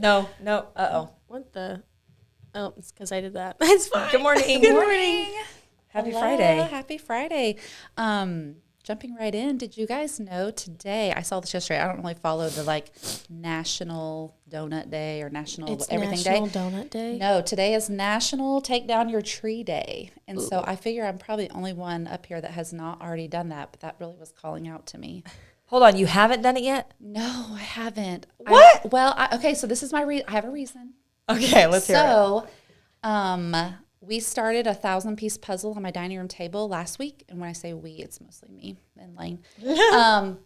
No. Uh-oh. What the? Oh, it's because I did that. It's fine. Good morning. Good morning. Happy Hello, Friday. Happy Friday. Jumping right in, did you guys know today, I saw this yesterday, I don't really follow the National Donut Day or National Everything National Day. Donut Day? No, today is National Take Down Your Tree Day. And so I figure I'm probably the only one up here that has not already done that, but that really was calling out to me. Hold on, you haven't done it yet? No, I haven't. What? Okay, so this is my I have a reason. Okay, let's hear it. So, we started a 1,000-piece puzzle on my dining room table last week, and when I say we, it's mostly me and Lane.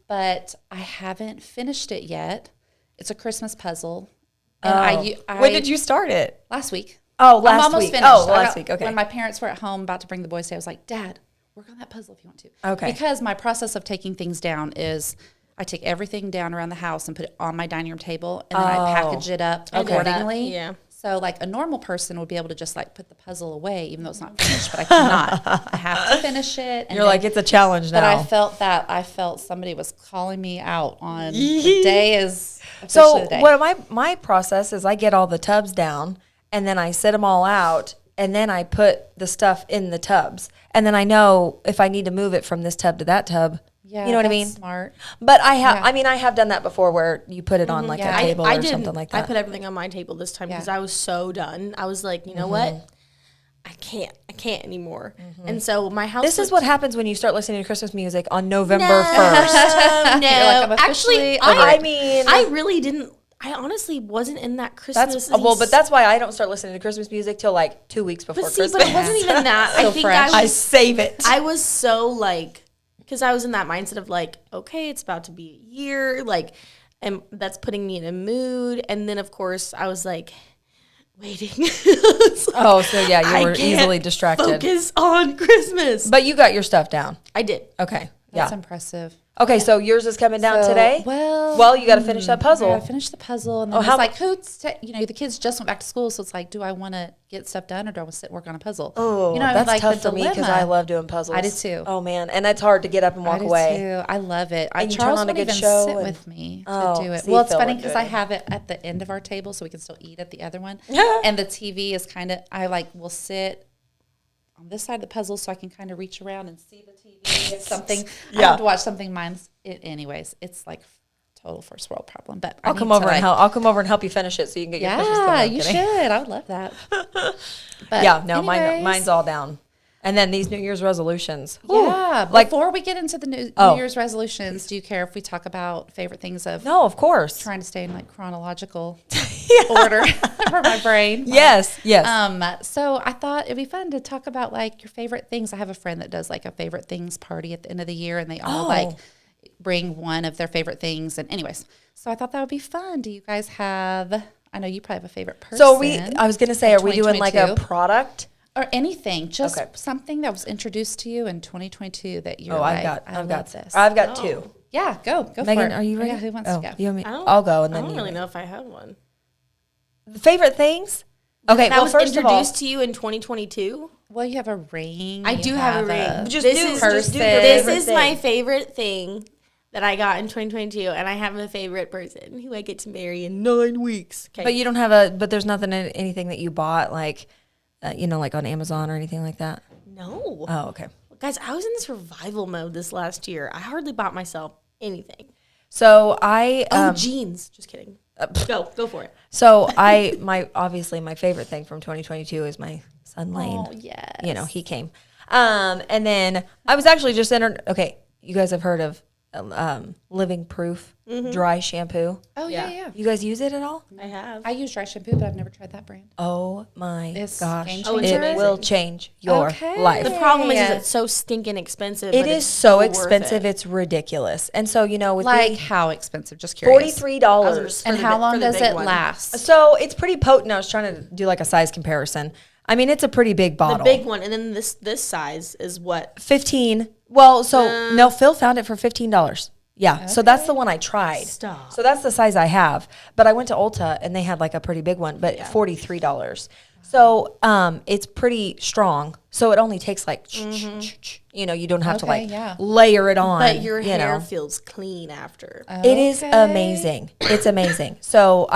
But I haven't finished it yet. It's a Christmas puzzle. And when did you start it? Last week. Oh, I'm almost week. finished. Oh, last week. Okay. When my parents were at home about to bring the boys today, I was like, Dad, work on that puzzle if you want to. Okay. Because my process of taking things down is I take everything down around the house and put it on my dining room table, and then I package it up accordingly. Yeah. So a normal person would be able to just put the puzzle away, even though it's not finished, but I cannot. I have to finish it. And You're like, it's a challenge now. But I felt somebody was calling me out on the day is officially So the day. what my process is, I get all the tubs down, and then I set them all out, and then I put the stuff in the tubs, and then I know if I need to move it from this tub to that tub. Yeah, you know what I that's mean? Smart. But I have done that before, where you put it on a table I or did something like that. I put everything on my table this time because I was so done. I was like, you know what? I can't anymore. And so my house. This is what happens when you start listening to Christmas music on November 1st. No, I'm actually, officially over I really didn't. I honestly wasn't in that Christmas. But that's why I don't start listening to Christmas music till 2 weeks before Christmas. But it wasn't even that. I think fresh. I I save it. I was so because I was in that mindset of okay, it's about to be a year, and that's putting me in a mood. And then of course I was waiting. So yeah, you were I can't easily distracted. Focus on Christmas. But you got your stuff down. I did. Okay. That's Yeah. impressive. Okay, so yours is coming down So, today? well, you got to finish that I puzzle. gotta finish the puzzle, and then the kids just went back to school, so it's do I want to get stuff done or do I want to sit and work on a puzzle? Oh, that's tough for me because I love doing puzzles. I do too. Oh man, and it's hard to get up and walk away. Too. I love it. And you Charles turn on a won't good even show sit and- with me Oh, to do it. see, Well, it's Phil funny would because do I it. have it at the end of our table, so we can still eat at the other one. And the TV is will sit on this side of the puzzle, so I can kind of reach around and see the TV. If something, I have to watch something. Anyways, it's total first world problem. But I'll come over and help. I'll come over and help you finish it so you can get your Christmas stuff. Yeah, I'm you kidding. should. I would love that. But Yeah, no, anyways, mine's all down. And then these New Year's resolutions. Yeah, before we get into the New Year's resolutions, do you care if we talk about favorite things of No, of course. trying to stay in chronological order for my brain? Yes. So I thought it'd be fun to talk about your favorite things. I have a friend that does a favorite things party at the end of the year, and they all bring one of their favorite things. And anyways, so I thought that would be fun. Do you guys have? I know you probably have a favorite person. So I was gonna say, are we doing a 2022? product? Or anything, just Okay. something that was introduced to you in 2022 that you're I've love got this. I've got two. Yeah, go for Megan, it. are you ready? Yeah, who wants to go? You want me? I don't- I'll go, and I then don't you. really know if I had one. Favorite things? Okay, That well, was first of all, introduced to you in 2022. Well, you have a ring. I you do have a ring. Just This do- is just do your this favorite is thing. my favorite thing that I got in 2022, and I have a favorite person who I get to marry in 9 weeks. Okay, But you don't have but there's anything that you bought on Amazon or anything like that. no, Oh, okay. guys, I was in survival mode this last year. I hardly bought myself anything. So I Jeans. Just kidding. Go for it. So obviously my favorite thing from 2022 is my son Lane. Oh, yes. He came. And then I was actually just okay, you guys have heard of Living Proof dry shampoo. Oh, yeah. You guys use it at all? I have. I use dry shampoo, but I've never tried that brand. Oh my It's gosh. game Oh, it's It amazing. will change your Okay. life. The problem is it's so stinking expensive. It but is it's so worth expensive, it. it's ridiculous. And so, with How expensive? Just curious. $43. And For how the long does big it one. last? So it's pretty potent. I was trying to do a size comparison. I mean, it's a pretty big bottle. The big one, and then this size is what? 15. Well, so no, Phil found it for $15. Yeah, so that's the one I tried. Stop. So that's the size I have. But I went to Ulta and they had like a pretty big one, but $43. So it's pretty strong. So it only takes like, you don't have to like layer it on. But your hair feels clean after. It is amazing. It's amazing. So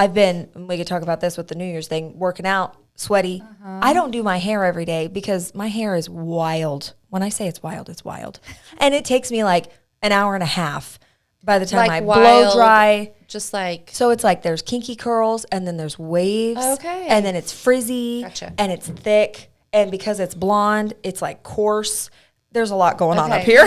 we could talk about this with the New Year's thing, working out, sweaty. I don't do my hair every day because my hair is wild. When I say it's wild, it's wild. And it takes me like an hour and a half by the time I blow dry. Just like. So it's like there's kinky curls and then there's waves. Okay. And then it's frizzy. Gotcha. And it's thick. And because it's blonde, it's like coarse. There's a lot going on up here.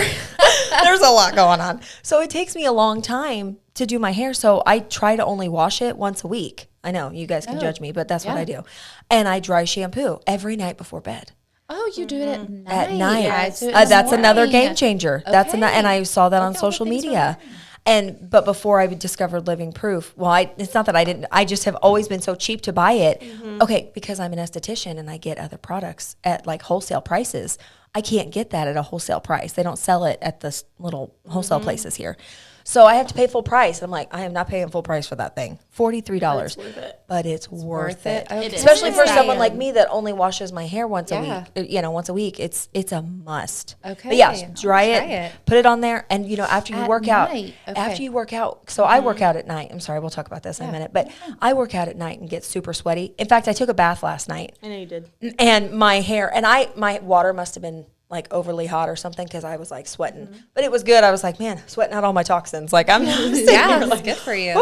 There's a lot going on. So it takes me a long time to do my hair. So I try to only wash it once a week. I know you guys can judge me, but that's what I do. And I dry shampoo every night before bed. Oh, you do it at night. At night. Yes. That's another game changer. That's and I saw that on social media. But before I discovered Living Proof, it's not that I just have always been so cheap to buy it. Okay, because I'm an esthetician and I get other products at like wholesale prices. I can't get that at a wholesale price. They don't sell it at the little wholesale places here. So I have to pay full price. I'm like, I am not paying full price for that thing. $43. But it's worth it. Okay. Especially for someone like me that only washes my hair once a week. Once a week. It's a must. Okay. But yeah, dry it, put it on there, and after you work out. After you work out. So I work out at night. I'm sorry, we'll talk about this in a minute. But I work out at night and get super sweaty. In fact, I took a bath last night. I know you did. And my hair, and my water must have been like overly hot or something because I was like sweating, but it was good. I was like, man, sweating out all my toxins. Like I'm it's good for you.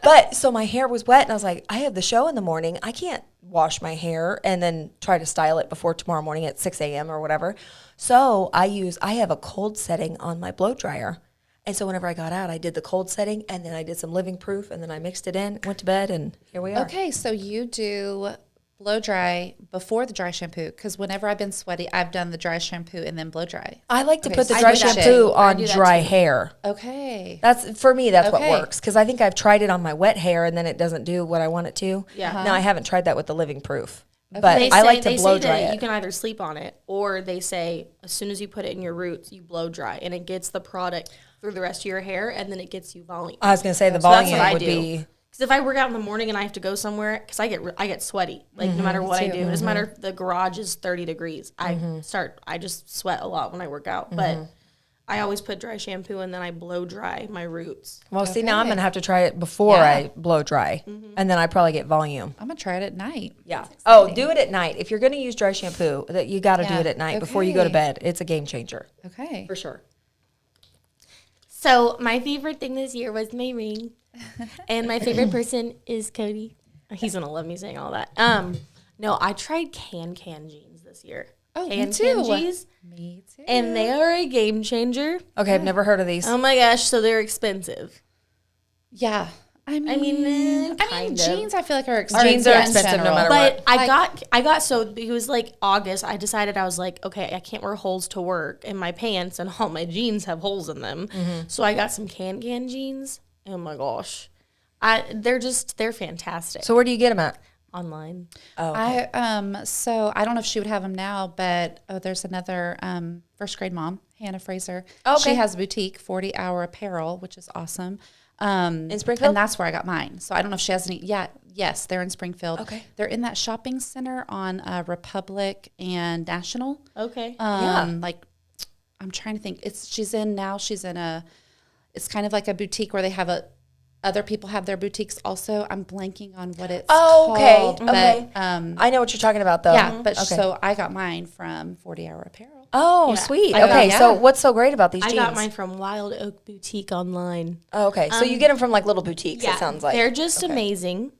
But so my hair was wet and I was like, I have the show in the morning. I can't wash my hair and then try to style it before tomorrow morning at 6 a.m. or whatever. So I have a cold setting on my blow dryer. And so whenever I got out, I did the cold setting and then I did some Living Proof and then I mixed it in, went to bed, and here we are. Okay, so you do blow dry before the dry shampoo, because whenever I've been sweaty, I've done the dry shampoo and then blow dry. I like to put the dry shampoo on dry hair. Okay. That's what works, because I think I've tried it on my wet hair and then it doesn't do what I want it to. Yeah. Now I haven't tried that with the Living Proof. But I like to blow dry it. You can either sleep on it, or they say as soon as you put it in your roots, you blow dry, and it gets the product through the rest of your hair, and then it gets you volume. I was going to say the volume would be. Because if I work out in the morning and I have to go somewhere, because I get sweaty, like no matter what I do. It doesn't matter if the garage is 30 degrees. I just sweat a lot when I work out. But I always put dry shampoo and then I blow dry my roots. Well, see, now I'm going to have to try it before I blow dry. And then I probably get volume. I'm going to try it at night. Yeah. Oh, do it at night. If you're going to use dry shampoo, you got to do it at night before you go to bed. It's a game changer. Okay. For sure. So my favorite thing this year was my ring. And my favorite person is Cody. He's going to love me saying all that. No, I tried can jeans this year. Oh, can me too. Jeans, Me too. and they are a game changer. Okay, I've never heard of these. Oh my gosh, so they're expensive. Yeah. I mean, jeans I feel like are expensive. Jeans are expensive no matter what. But I got so it was like August. I decided I was like, okay, I can't wear holes to work in my pants, and all my jeans have holes in them. So I got some can jeans. Oh my gosh, they're fantastic. So where do you get them at? Online. Oh, okay. So I don't know if she would have them now, but there's another first grade mom, Hannah Fraser. Okay. She has a boutique, 40 Hour Apparel, which is awesome. In Springfield? And that's where I got mine. So I don't know if she has any. Yeah, yes, they're in Springfield. Okay. They're in that shopping center on Republic and National. Okay. Like, I'm trying to think. She's in it's kind of like a boutique where they have other people have their boutiques also. I'm blanking on what it's called. Okay. But, I know what you're talking about, though. yeah, but so I got mine from 40 Hour Apparel. Oh, Yeah. sweet. Okay, so what's so great about these jeans? I got mine from Wild Oak Boutique online. Oh, okay, so you get them from like little boutiques, it sounds like. They're just amazing.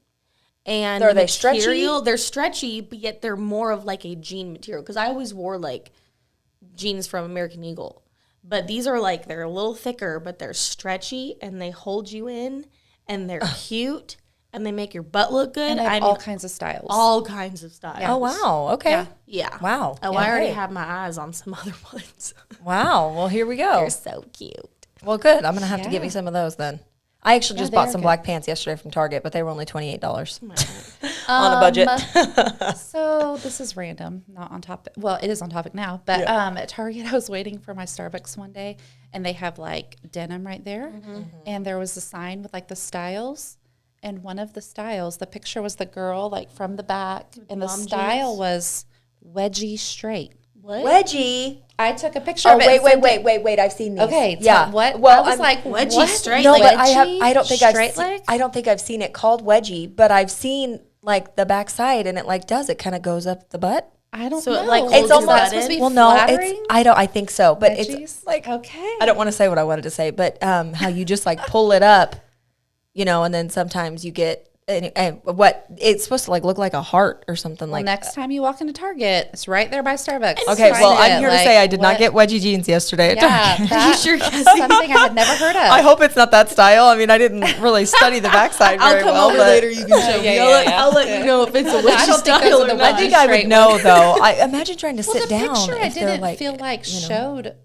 And Are they stretchy? They're stretchy, but yet they're more of like a jean material. Because I always wore like jeans from American Eagle. But these are like, they're a little thicker, but they're stretchy and they hold you in and they're cute and they make your butt look good. And I have all kinds of styles. All kinds of styles. Oh, wow. Okay. Yeah. Wow. Oh, I already have my eyes on some other ones. Wow. Well, here we go. They're so cute. Well, good. I'm going to have to get me some of those then. I actually just bought they're some good. black pants yesterday from Target, but they were only $28 Oh on a budget. So this is random, not on topic. Well, it is on topic now, but at Target, I was waiting for my Starbucks one day, and they have like denim right there, and there was a sign with like the styles, and one of the styles, the picture was the girl like from the back, and the mom style jeans? was wedgie straight. What? Wedgie. I took a picture Oh, of it. and sent it. wait. I've seen these. Okay, yeah. what? Well, I was I'm- like, Wedgie what? straight? No, Like but I don't think I've straight seen, leg? I don't think I've seen it called wedgie, but I've seen like the backside and it like does it kind of goes up the butt. I don't So it, know. like, Is holds that your butt supposed to be Well, no, flattering? I think so, but it's Wedgies? like Okay. I don't want to say what I wanted to say, but how you just like pull it up, and then sometimes you get what it's supposed to like look like a heart or something Well, like. next time you walk into Target, it's right there by Starbucks. Okay, Find well, I'm it. here to Like, say I did not what- get wedgie jeans yesterday at Yeah, Target. that's sure, something I had never heard of. I hope it's not that style. I mean, I didn't really study the backside I'll very come well. over but later. You can show me. I'll let you know if it's a wedgie I don't think those style are or the not. I think I would straight know though. I imagine trying to Well, sit the down. picture I if they're, didn't feel like you know. showed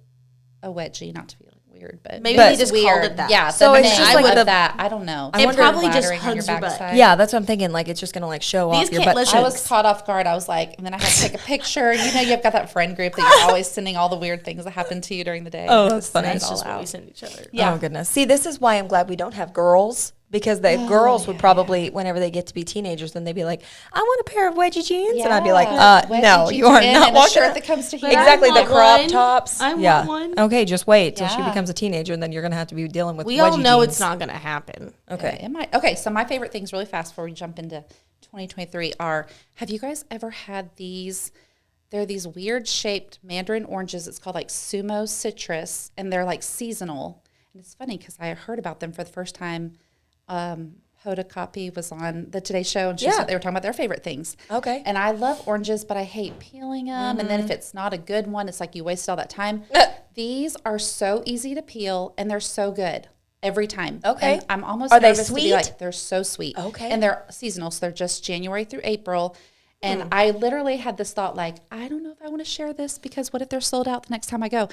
a wedgie, not to feel weird, but Maybe But- they just called it that. Yeah, So so it's it's just just like like the- that. I don't know. I It wonder- probably just Flattering on your hugs your butt. backside. Yeah, that's what I'm thinking. Like it's just gonna like show These off your can't butt. let I you- was caught off guard. I was like, and then I had to take a picture. You've got that friend group that you're always sending all the weird things that happen to you during the day. Oh, I that's just funny. send it That's all just what we out. send each other. Yeah. Oh goodness. See, this is why I'm glad we don't have girls. Because the girls would probably, whenever they get to be teenagers, then they'd be like, "I want a pair of wedgie jeans," and I'd be like, Wedgie "No, jeans you are in not and a walking." shirt that comes to here. Exactly, I the want crop one. tops. I want yeah. one. Okay, just wait till she Yeah. becomes a teenager, and then you're gonna have to be dealing with. We wedgie all know jeans. it's not going to happen. Okay. It might. Okay, so my favorite things really fast before we jump into 2023 are, have you guys ever had these? They're these weird shaped mandarin oranges. It's called like sumo citrus, and they're like seasonal. And it's funny because I heard about them for the first time. Hoda Kotb was on the Today Show, and Yeah. they were talking about their favorite things. Okay. And I love oranges, but I hate peeling them. And then if it's not a good one, it's like you waste all that time. These are so easy to peel, and they're so good every time. Okay. And I'm almost Are they nervous to be sweet? like, they're so sweet. Okay. And they're seasonal, so they're just January through April. And I literally had this thought like, I don't know if I want to share this because what if they're sold out the next time I go?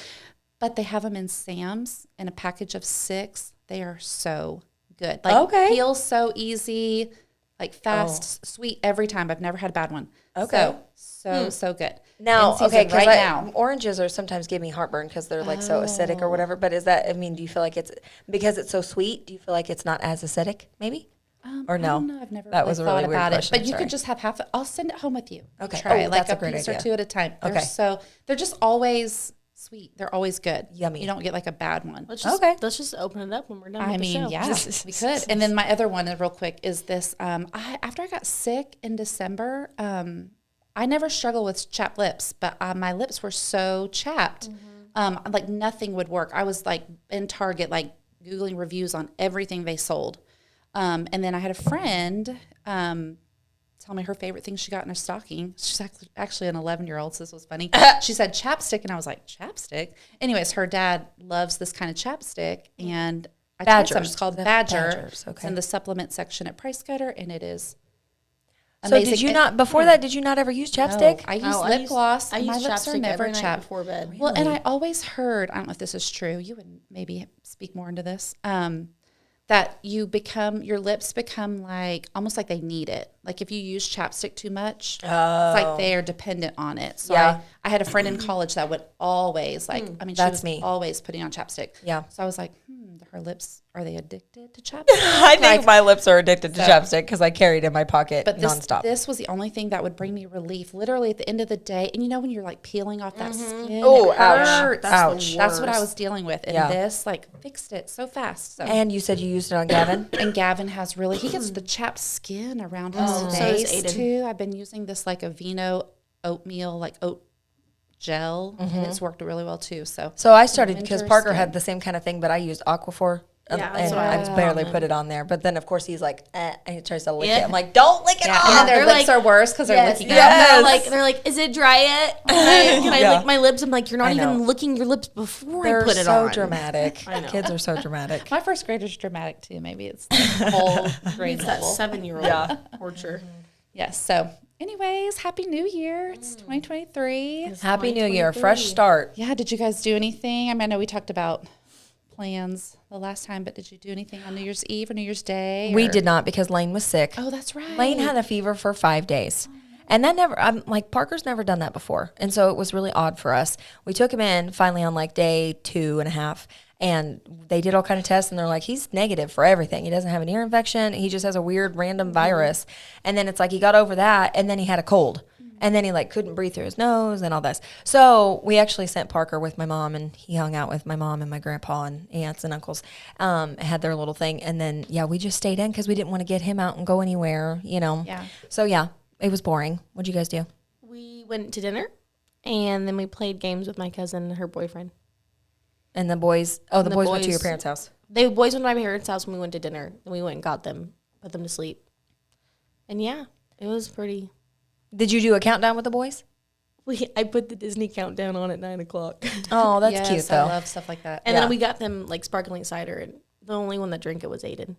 But they have them in Sam's in a package of 6. They are so good. Like Okay. peels so easy, like fast, sweet every time. I've never had a bad one. Okay. So good. Now, In season okay, because right now. oranges are sometimes give me heartburn because they're like so acidic or whatever. But is that? I mean, do you feel like it's because it's so sweet? Do you feel like it's not as acidic? Maybe. Or no? I don't know. I've never That really was a thought really weird about question. it. But you Sorry. could just have half. I'll send it home with you. Okay. Try Oh, like that's a a great piece idea. or 2 at a time. Okay. They're just always sweet. They're always good. Yummy. You don't get like a bad one. Let's just open it up when we're done I with mean, the show. yeah, we could. And then my other one, real quick, is this. After I got sick in December, I never struggle with chapped lips, but my lips were so chapped, like nothing would work. I was like in Target, like Googling reviews on everything they sold. And then I had a friend tell me her favorite thing she got in her stocking. She's actually an 11-year-old, so this was funny. She said chapstick, and I was like, chapstick? Anyways, her dad loves this kind of chapstick, and I tried some. Badgers. It's called Is that Badger. Badgers? It's Okay. in the supplement section at Price Cutter, and it is So amazing. did you It- not before that? Did you not ever use chapstick? No, I use Oh, lip gloss. I and my use lips are chapstick never every night chapped. before bed. Well, and I always heard, I don't know if this is true, you would maybe speak more into this, that your lips become like, almost like they need it. Like if you use chapstick too much, it's like they are dependent on it. So Yeah. I had a friend in college that would always she That's was me. always putting on chapstick. Yeah. So I was like, her lips, are they addicted to chapstick? I think Like, my lips are addicted to chapstick because I carry it in my pocket but nonstop. this was the only thing that would bring me relief. Literally at the end of the day, and when you're like peeling off that skin, Oh, it ouch. hurts. Ouch. That's what I was dealing with, and Yeah. this like fixed it so fast. So. And you said you used it on Gavin. And Gavin has he gets the chapped skin around his so does face Aiden. too. I've been using this like Aveeno oatmeal, like oat gel, and it's worked really well too. So So I started because Winter Parker skin. had the same kind of thing, but I used Aquaphor. Yeah, that's and what I I was barely on. put it on there. But then, of course, he's like, and he tries to lick Yeah. it. I'm like, don't lick it yeah, off. and then their they're lips like- are worse because they're licking Yes. it. They're like, is it dry yet? Can I Yeah. lick my lips? I'm like, you're not I know. even licking your lips before They're I put it so on. dramatic. I know. Kids are so dramatic. My first grader's dramatic too. Maybe it's the whole grade It's that level. 7-year-old Yeah. torture. Yes. So, anyways, Happy New Year. It's 2023. Happy New Year, fresh start. Yeah. Did you guys do anything? I mean, I know we talked about plans the last time, but did you do anything on New Year's Eve or New Year's Day? We did not because Lane was sick. Oh, that's right. Lane had a fever for 5 days. And that never, I'm like, Parker's never done that before. And so it was really odd for us. We took him in finally on like day 2.5. And they did all kind of tests, and they're like, he's negative for everything. He doesn't have an ear infection. He just has a weird random virus. And then it's like he got over that, and then he had a cold. And then he like couldn't breathe through his nose and all this. So we actually sent Parker with my mom, and he hung out with my mom and my grandpa and aunts and uncles, had their little thing. And then, yeah, we just stayed in because we didn't want to get him out and go anywhere, you know. Yeah. So, yeah, it was boring. What'd you guys do? We went to dinner, and then we played games with my cousin and her boyfriend. And the boys, the boys went to your boys- parents' house. The boys went to my parents' house when we went to dinner, and we went and got them, put them to sleep. And yeah, it was pretty. Did you do a countdown with the boys? I put the Disney countdown on at 9:00. Oh, that's Yes, cute, though. I love stuff like that. And Yeah. then we got them like sparkling cider, and the only one that drank it was Aiden.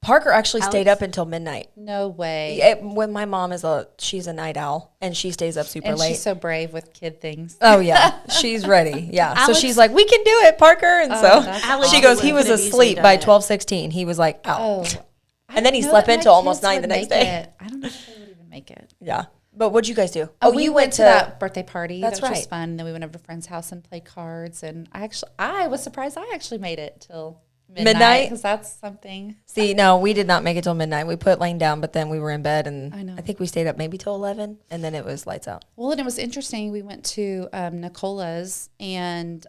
Parker actually stayed Alex? up until midnight. No way. When my mom she's a night owl, and she stays up super And late. she's so brave with kid things. Oh yeah, she's ready. Yeah, so Alex- she's like, "We can do it, Parker." And that's so Alex she goes, would "He was have easily asleep done by it. 12:16. He was like out." Oh. And then he I slept know that until my almost kids 9 would the next make day. it. I don't know if they would even make it. Yeah, but what'd you guys do? We you went to that birthday party. That's That was right. just fun. And then we went over to a friend's house and played cards. And I was surprised I actually made it till midnight because that's something. See, no, we did not make it till midnight. We put Lane down, but then we were in bed, and I know. I think we stayed up maybe till 11, and then it was lights out. Well, and it was interesting. We went to Nicola's, and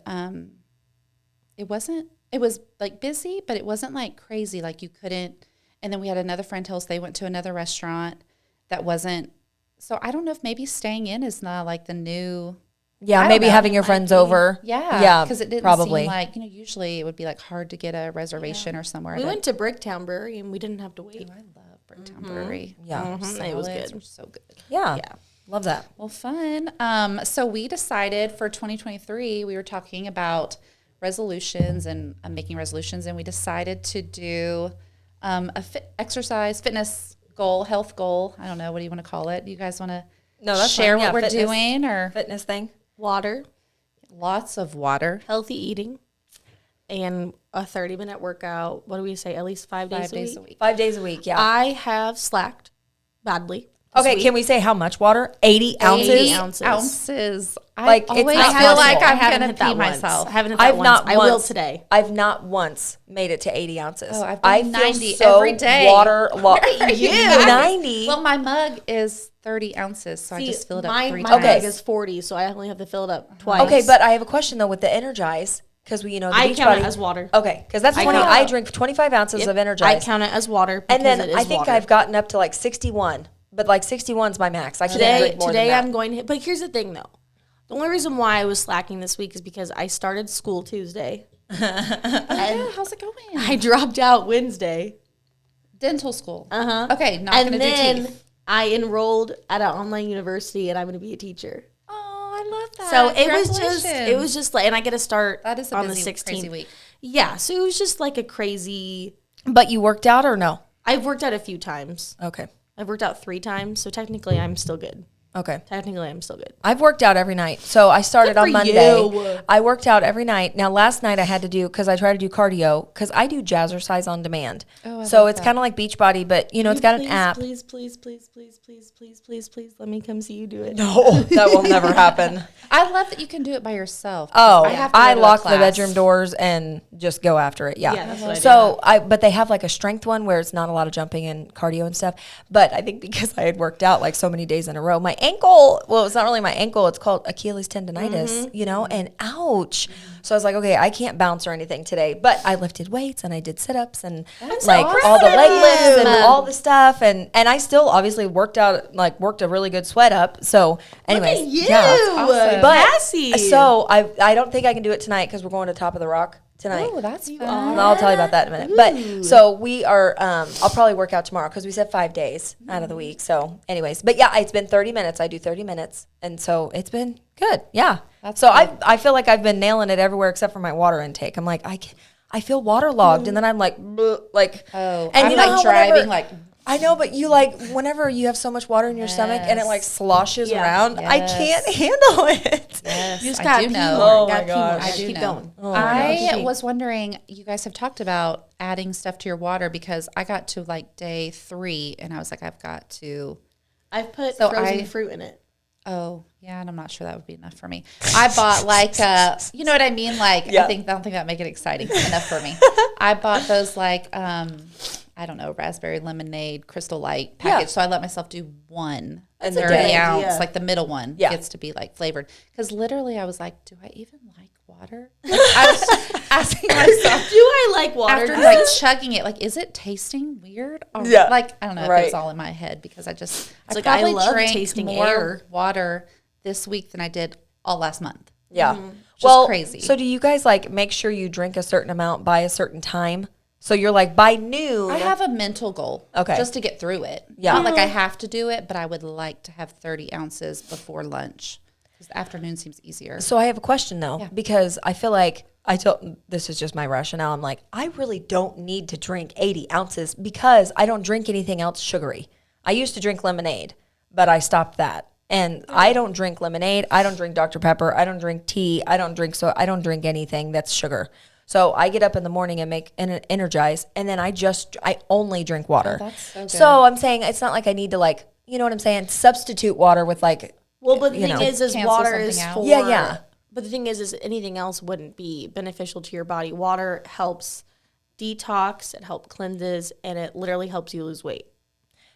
it was like busy, but it wasn't like crazy. Like you couldn't. And then we had another friend tell us they went to another restaurant that wasn't. So I don't know if maybe staying in is not like the new. Yeah, I don't maybe know, having it your might friends be. over. Yeah, because it didn't probably. seem like, usually it would be like hard to get a reservation or somewhere. We but- went to Bricktown Brewery, and we didn't have to wait. I love Bricktown Brewery. Yeah. It was Salads good. are so good. Yeah, love that. Well, fun. So we decided for 2023, we were talking about resolutions and making resolutions, and we decided to do a fitness goal, health goal. I don't know. What do you want to call it? Do you guys want to that's share fine. Yeah, what we're fitness. doing, or Fitness thing. Water, lots of water? healthy eating, and a 30-minute workout. What do we say? At least 5 days, 5 days a week. 5 days a week. Yeah. I have slacked badly. this Okay, week. can we say how much water? 80 ounces. 80 ounces. Ounces. Like, it's I always not feel like possible. I I'm haven't going hit to pee that once. myself. I haven't hit that I've once. not I once, will today. I've not once made it to 80 ounces. Oh, I've I done feel 90 so every day. Water. You 90. Well, my mug is 30 ounces, so I just filled it up my 3 my times. bag is 40, so I only have to fill it up twice. Okay, but I have a question though with the Energize because the I beach count body. it as water. Okay, because that's 20. count- I drink 25 ounces Yep, of Energize. I count it as water because and then it is I think water. I've gotten up to like 61, but like 61's my max. I can't drink more Today than that. I'm going to hit. But here's the thing, though. The only reason why I was slacking this week is because I started school Tuesday. Yeah, how's it going? I dropped out Wednesday. Dental school. Uh-huh. Okay, not And going to do then teeth. I enrolled at an online university, and I'm going to be a teacher. Oh, I love that. So it Congratulations. was just like, and I get to start That is a on the busy, 16th. crazy week. Yeah, so it was just like a crazy. But you worked out or no? I've worked out a few times. Okay. I've worked out 3 times, so technically I'm still good. Okay. Technically I'm still good. I've worked out every night. So I started Good on for Monday. you. I worked out every night. Now, last night I had to do, because I try to do cardio, because I do jazzercise on demand. Oh, I so love it's that. kind of like Beachbody, but, it's got an app. Please, let me come see you do it. No, that will never happen. I love that you can do it by yourself. Oh, I have to I go to a lock the class. bedroom doors and just go after it. Yeah. Yeah, that's what I do. So but they have like a strength one where it's not a lot of jumping and cardio and stuff. But I think because I had worked out like so many days in a row, my ankle, well, it's not really my ankle. It's called Achilles tendonitis, and ouch. So I was like, okay, I can't bounce or anything today, but I lifted weights and I did sit-ups and like all the leg lifts and all the stuff. And I still obviously worked a really good sweat up. So anyways, Look at you. awesome. but Classy. so I don't think I can do it tonight because we're going to Top of the Rock tonight. Oh, that's fun. And I'll tell you about that in a minute. But so we are, I'll probably work out tomorrow because we said 5 days out of the week. So anyways, but yeah, it's been 30 minutes. I do 30 minutes. And so it's been good. Yeah. That's so good. I feel like I've been nailing it everywhere except for my water intake. I'm like, I feel waterlogged. And then I'm like, bleh, like, Oh, and I'm you know like how driving whenever- like I know, but you like whenever you have so much water in your stomach and it like sloshes around, I can't handle it. Yes, You just I got do pee know. more. Oh Gotta my pee more. gosh. Gotta I do keep know. going. Oh my I was wondering, you guys have talked about adding stuff to your water because I got to like day 3 and I was like, I've got to. I've put So frozen fruit in it. Oh, yeah, and I'm not sure that would be enough for me. I bought like, you know what I mean? Like, I don't think that would make it exciting enough for me. I bought those like, I don't know, raspberry lemonade Crystal Light package. Yeah. So I let myself do one And 30 they're good. ounce, Yeah. like the middle one gets to be like flavored. Because literally I was like, do I even like water? Like, I was asking myself, Do I like water? after like chugging it, like, is it tasting weird? Or, Yeah. like, I don't know if Right. it was all in my head because I like, I probably love drank tasting more air. water this week than I did all last month. Yeah. Just crazy. So do you guys like make sure you drink a certain amount by a certain time? So you're like by noon. I have a mental goal, just to get through it. Yeah. Not like I have to do it, but I would like to have 30 ounces before lunch because the afternoon seems easier. So I have a question though, because I feel like this is just my rationale. I'm like, I really don't need to drink 80 ounces because I don't drink anything else sugary. I used to drink lemonade, but I stopped that. And I don't drink lemonade. I don't drink Dr. Pepper. I don't drink tea. I don't drink anything that's sugar. So I get up in the morning and make and energize, and then I only drink water. Oh, that's so good. So I'm saying it's not like I need to like, you know what I'm saying, substitute water with like. Well, but the you thing know. is Cancel water something is out. for Yeah. But the thing is anything else wouldn't be beneficial to your body. Water helps detox, it helps cleanses, and it literally helps you lose weight.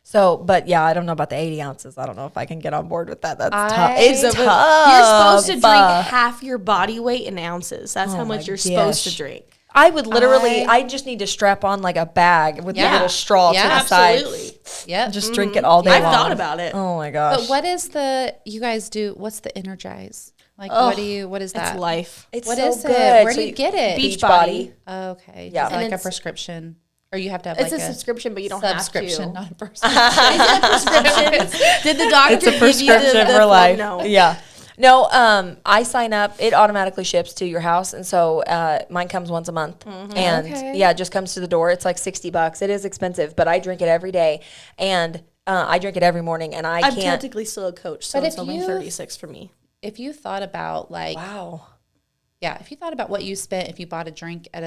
So, but yeah, I don't know about the 80 ounces. I don't know if I can get on board with that. That's tough. I- It's So, tough. You're supposed to drink half your body weight in ounces. That's how Oh much my you're supposed to gosh. drink. I would literally, I just need to strap on like a bag with a Yeah. little straw Yeah, to the side. Absolutely. Yep. Just drink it all day I've long. thought about it. Oh my gosh. But what is you guys do? What's the Energize? Like, what is that? It's life. It's What so is good. it? Where So do you get it? Beachbody. Okay. Yeah. Is it And like a it's- prescription? Or you have to have It's like a subscription, but you don't subscription, have to. not a person. Did the doctor It's a give you the prescription for form? life. No. Yeah. No, I sign up. It automatically ships to your house, and so mine comes once a month, and Okay. yeah, it just comes to the door. It's like $60. It is expensive, but I drink it every day, and I drink it every morning, and I'm can't. technically still a coach, so But it's if only you- 36 for me. If you thought about like, Wow. yeah, if you thought about what you spent if you bought a drink at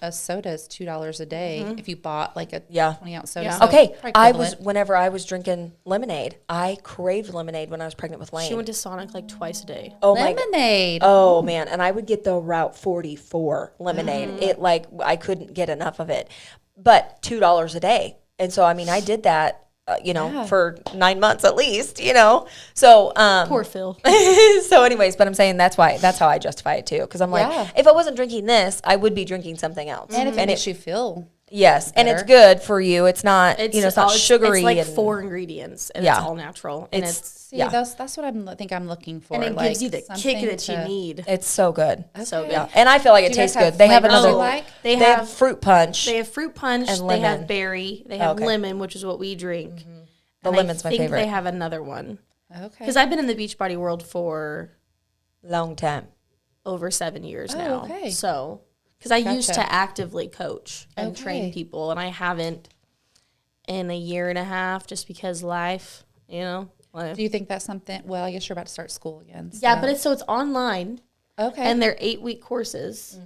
a soda is $2 a day. If you bought like a 20-ounce soda. Yeah. So Okay, probably whenever I was drinking lemonade, I craved lemonade when I was pregnant with Lane. She went to Sonic like twice a day. oh my lemonade. Oh man, and I would get the Route 44 lemonade. It like I couldn't get enough of it, but $2 a day, and so I mean I did that, for 9 months at least, So Poor Phil. so anyways, but I'm saying that's how I justify it too, because I'm Yeah. like if I wasn't drinking this, I would be drinking something else. And if it makes you feel yes, and it's better. good for you. It's not it's not sugary. It's like and, 4 ingredients, and Yeah. it's all natural, and it's see Yeah. that's what I think I'm looking for. and it like gives you the kick something that you to- need. It's so good. So good. Yeah, and I feel like it Do you guys tastes have good. They have flavors another you like? They They have have fruit punch. They have fruit punch. And They lemon. have berry. They have Okay. lemon, which is what we drink. The And lemon's I my think favorite. They have another one Okay. because I've been in the Beachbody world for Long time. over 7 years Oh, now. okay. So because I used Gotcha. to actively coach and Okay. train people, and I haven't in a year and a half just because life, life. Do you think that's something? Well, I guess you're about to start school again. Yeah, so- but it's online, okay. and they're 8-week courses.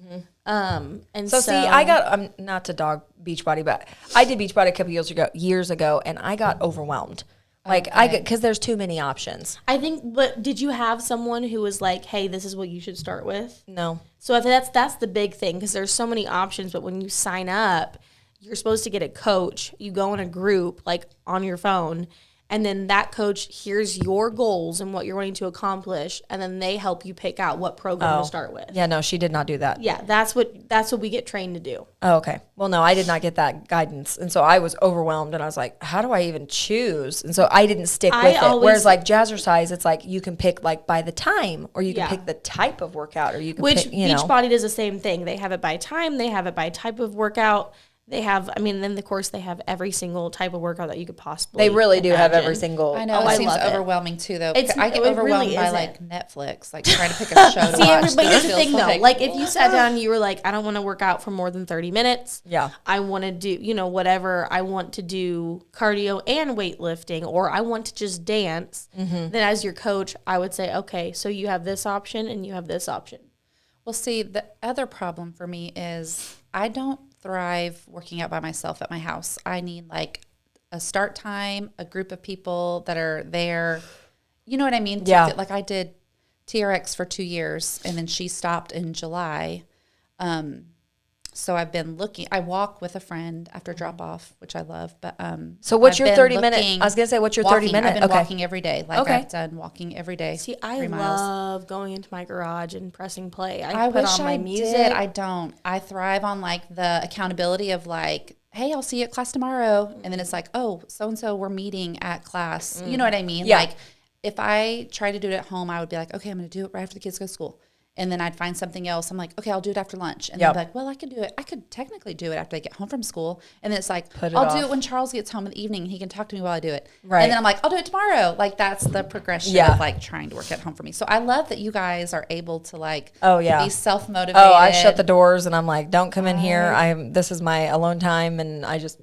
And So see, I got not to dog Beachbody, but I did Beachbody a couple years ago, and I got overwhelmed. Like because there's too many options. I think, but did you have someone who was like, "Hey, this is what you should start with"? No. So I think that's the big thing because there's so many options. But when you sign up, you're supposed to get a coach. You go in a group like on your phone, and then that coach hears your goals and what you're wanting to accomplish, and then they help you pick out what program to start with. Yeah, no, she did not do that. Yeah, that's what we get trained to do. Oh, okay. Well, no, I did not get that guidance. And so I was overwhelmed and I was like, how do I even choose? And so I didn't stick with it. Whereas like Jazzercise, it's like you can pick like by the time, or you can pick the type of workout, or you can Which pick, Beachbody does the same thing. They have it by time, they have it by type of workout, They have, I mean, in the course, they have every single type of workout that you could possibly They really do have every imagine. single. I know. Oh, it I seems love it. overwhelming too, though. It's- I get it overwhelmed really by isn't. like Netflix, like trying to pick a show to See, watch. but here's the It thing, feels though. Like, if you sat down and you were like, I don't want to work out for more than 30 minutes. Yeah. I want to do, whatever. I want to do cardio and weightlifting, or I want to just dance. Then as your coach, I would say, okay, so you have this option and you have this option. Well, see, the other problem for me is I don't thrive working out by myself at my house. I need like a start time, a group of people that are there. You know what I mean? Yeah. Like I did TRX for 2 years, and then she stopped in July. So I've been looking. I walk with a friend after drop off, which I love. But So what's I've your been 30-minute? looking- I was gonna say, what's your 30-minute? I've been walking every day. Like Okay. I've done walking every day. See, I 3 miles. love going into my garage and pressing play. I put wish on my I music. did. I don't. I thrive on like the accountability of like, hey, I'll see you at class tomorrow. And then it's like, oh, so-and-so, we're meeting at class. You know what I mean? Yeah. Like if I try to do it at home, I would be like, okay, I'm going to do it right after the kids go to school. And then I'd find something else. I'm like, okay, I'll do it after lunch. And then I'd be like, well, I can do it. I could technically do it after they get home from school. And then it's like, I'll do it when Charles gets home in the evening and he can talk to me while I do it. Right. And then I'm like, I'll do it tomorrow. Like that's the progression of like trying to work at home for me. So I love that you guys are able to like be self-motivated. Oh, I shut the doors and I'm like, don't come in here. This is my alone time, and I just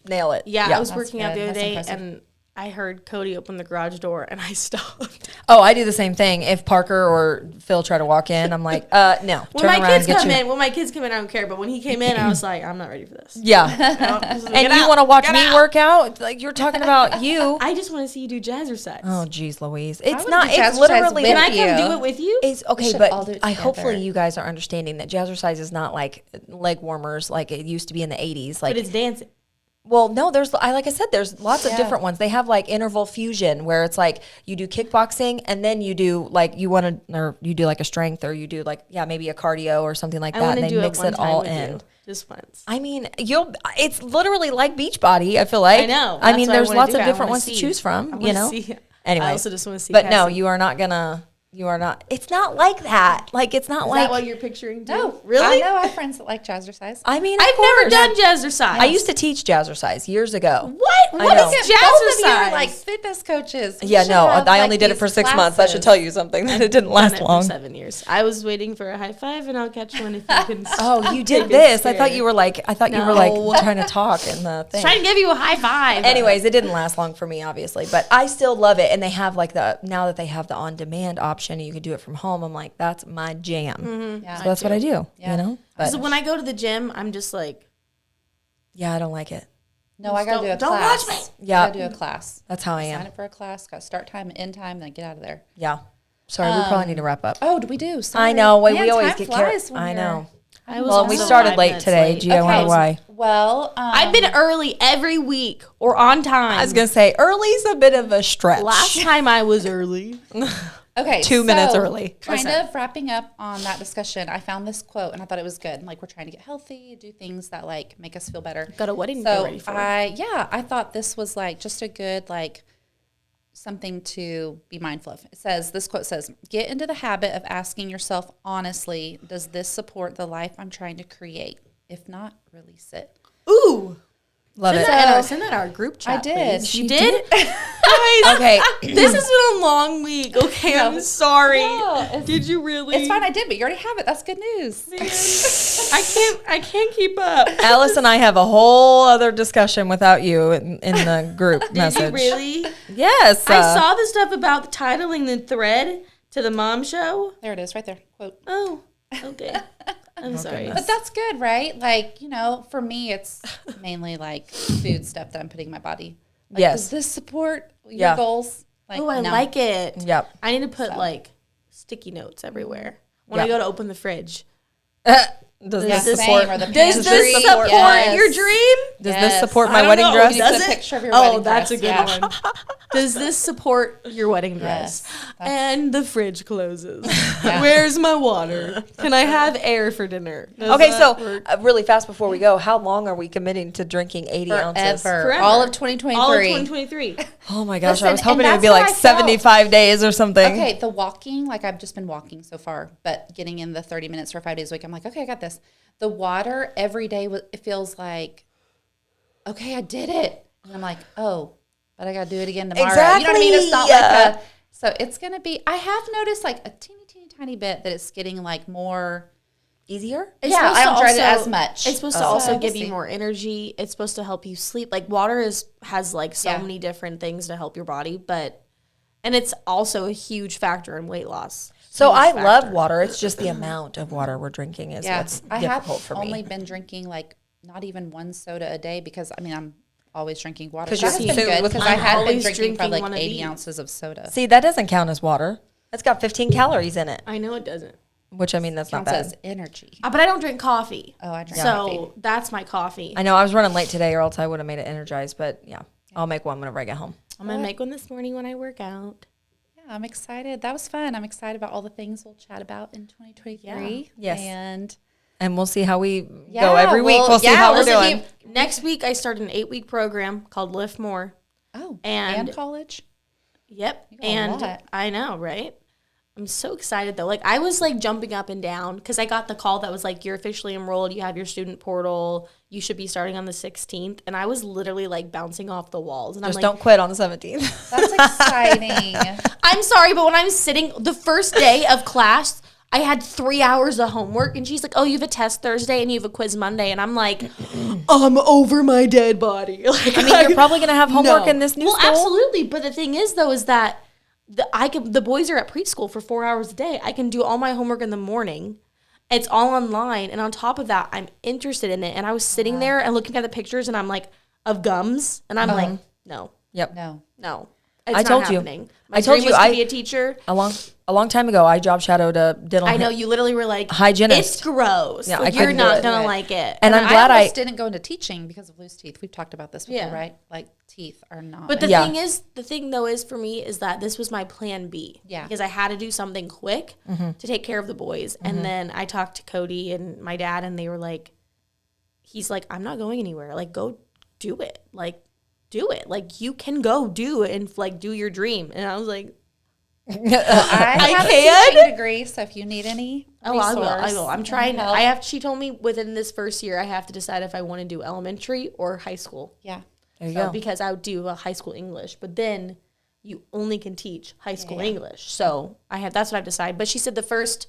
nail it. Yeah, I was working out good. the other That's day, impressive. and I heard Cody open the garage door, and I stopped. Oh, I do the same thing. If Parker or Phil try to walk in, I'm like, no. When Turn my around kids and get come you. in, I don't care. But when he came in, I was like, I'm not ready for this. Yeah. Just like, And "Get you out, want to watch get me out." work out? Like you're talking about you. I just want to see you do jazzercise. Oh, geez, Louise. I It's would not. do It's jazzercise literally. with Can I come you. do it with you? It's okay, should but all do it I hopefully together. you guys are understanding that jazzercise is not like leg warmers like it used to be in the 80s. Like But it's dancing. well, no, like I said, there's lots of different ones. They have like interval fusion where it's like you do kickboxing and then you do like you do like a strength, or you do like maybe a cardio or something like I that, want and to they do mix it one it time all with in. you. Just once. I mean, it's literally like Beachbody, I feel like. I know. I That's mean, what I there's wanna lots do. of I different wanna ones to see. choose from, I you wanna know? see. Anyway. I also just want to see. But no, Cassie. you are not, it's not like that. Like, it's not Is like, that what you're picturing? Too? No, really? I know I have friends that like jazzercise. I mean, of I've never course. done jazzercise. I used to teach jazzercise years ago. What? I What know. is Both of you jazzercise? are like fitness coaches. We Yeah, should no, have, I like, only did it these for 6 months. That should classes. tell you something that it didn't Done last it long. for 7 years. I was waiting for a high five, and I'll catch one if you can. Oh, you did take a this. I thought stare. you were like, No. trying to talk in the thing. Trying to give you a high five. Anyways, it didn't last long for me, obviously, but I still love it. And they have like now that they have the on-demand option, and you can do it from home. I'm like, that's my jam. Yeah. So that's what I do. Yeah. You know. But So when I go to the gym, I'm just like, yeah, I don't like it. No, I got to do a Don't class. watch me. Yeah. I got to do a class. That's how I Sign am. up for a class. Got start time, end time, then get out of there. Yeah. Sorry, we probably need to wrap up. Oh, do we do? Sorry. I know. Man, We always time get flies carried. when I you're- know. I was Well, we also started 5 late minutes today. late. Gee, I wonder why. Well, I've been early every week or on time. I was gonna say early's a bit of a stretch. Last time I was early. okay, 2 minutes so, early. Kind of wrapping up on that discussion, I found this quote and I thought it was good. Like we're trying to get healthy, do things that like make us feel better. Got a wedding to get So ready for. I thought this was like just a good like something to be mindful of. It says, this quote says, get into the habit of asking yourself honestly, does this support the life I'm trying to create? If not, release it. Ooh. Love it. Send that in our group chat. I did. Please. She You did? Okay. This has been a long week. Okay, I'm sorry. No, it's- Did you really? It's fine, I did, but you already have it. That's good news. I can't keep up. Alice and I have a whole other discussion without you in the group message. Did you really? Yes. I saw the stuff about titling the thread to the mom show. There it is, right there. Quote. Oh, okay. I'm sorry. But that's good, right? Like, you know, for me, it's mainly like food stuff that I'm putting in my body. Like, Yes. does this support your Yeah. goals? Like, Oh, I no. like it. Yep. I need to put like sticky notes everywhere when I Yeah. go to open the fridge. Does Yeah, this same, support? or the Does pantry. this support Yes. your dream? Does Yes. this support I my don't wedding know. dress? Does Does it? a picture of your Oh, wedding that's dress. a good Yeah. one. Does this support your wedding dress? Yes, And the fridge closes. Yeah. Where's my water? Can I have air for dinner? Does Okay, that so work? really fast before we go, how long are we committing to drinking 80 ounces? Forever. All of 2023. all of 2023. Oh my gosh, Listen, I was hoping and it would that's be how like I felt. 75 days or something. Okay, the walking, like I've just been walking so far, but getting in the 30 minutes for 5 days a week, I'm like, okay, I got this. The water every day, it feels like okay, I did it. And I'm like, oh, but I got to do it again tomorrow. Exactly. You know what I mean? It's not like so it's going to be, I have noticed like a teeny tiny bit that it's getting like more easier. It's yeah, supposed I to don't dread it also- as much. It's supposed to So also we'll give see. you more energy. It's supposed to help you sleep. Like water has like so Yeah. many different things to help your body, and it's also a huge factor in weight loss. So Huge I factor. love water. It's just the amount of water we're drinking is Yeah, what's I have difficult for only me. been drinking like not even one soda a day because I mean I'm always drinking water. 'Cause So you're that's been consumed good with because I I'm had been always drinking probably drinking like one of 80 these. ounces of soda. See, that doesn't count as water. It's got 15 calories in it, I know it doesn't. which I mean, that's not Counts bad. as energy. But I don't drink coffee. Oh, I drink So coffee. that's my coffee. I know I was running late today or else I would have made it energized, but yeah, I'll make one whenever I get home. I'm going to make one this morning when I work out. Yeah, I'm excited. That was fun. I'm excited about all the things we'll chat about in 2023. Yes. And we'll see how we go Yeah, every week. well, We'll see yeah, how we're Listen, doing. next week I start an 8-week program called Lift More. and college. Yep. got a And lot. I know, right? I'm so excited though. Like I was like jumping up and down because I got the call that was like, you're officially enrolled. You have your student portal. You should be starting on the 16th. And I was literally like bouncing off the walls. And Just I'm like, don't quit on the 17th. That's exciting. I'm sorry, but when I'm sitting the first day of class, I had 3 hours of homework. And she's like, oh, you have a test Thursday and you have a quiz Monday. And I'm like, I'm over my dead body. Like, I mean, you're probably going to have homework No. in this new well, school. absolutely. But the thing is, though, is that the boys are at preschool for 4 hours a day. I can do all my homework in the morning. It's all online, and on top of that, I'm interested in it. And I was sitting there and looking at the pictures, and I'm like, of gums, and I'm like, no, Yep. No. it's I not told you. happening. My I told dream you was to I- be a teacher. A long time ago, I job shadowed a dental. I know you literally were like, Hygienist. It's gross. Yeah, I Like, you're couldn't do not it. gonna like it. And I'm glad I I. almost didn't go into teaching because of loose teeth. We've talked about this before, Yeah. right? Like teeth are not. But the Yeah. thing though is for me is that this was my plan B. Yeah. Because I had to do something quick to take care of the boys. And then I talked to Cody and my dad and they were like, he's like, I'm not going anywhere. Like, go do it. Like, do it. Like, you can go do it and like do your dream. And I was like, I have can? a teaching degree, so if you need any oh, resource, I will. I'm trying. help. She told me within this first year, I have to decide if I want to do elementary or high school. Yeah. There you So, go. because I would do a high school English, but then you only can teach high school English. So that's what I've decided. But she said the first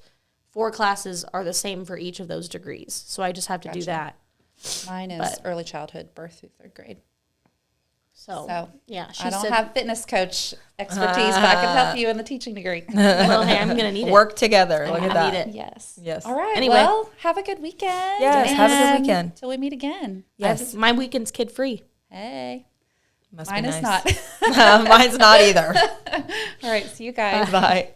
4 classes are the same for each of those degrees. So I just have to do that. Mine is But- early childhood, birth through 3rd grade. So yeah, she I don't said, have fitness coach expertise, but I can help you in the teaching degree. well, hey, I'm gonna need it. Work together. Look I at that. need it. Yes. Yes. All right. Anyway. Well, have a good weekend. Yes, have a good and weekend. Till we meet again. Yes. My weekend's kid free. Hey. Must Mine be is nice. not. Mine's not either. All right. See you guys. Bye.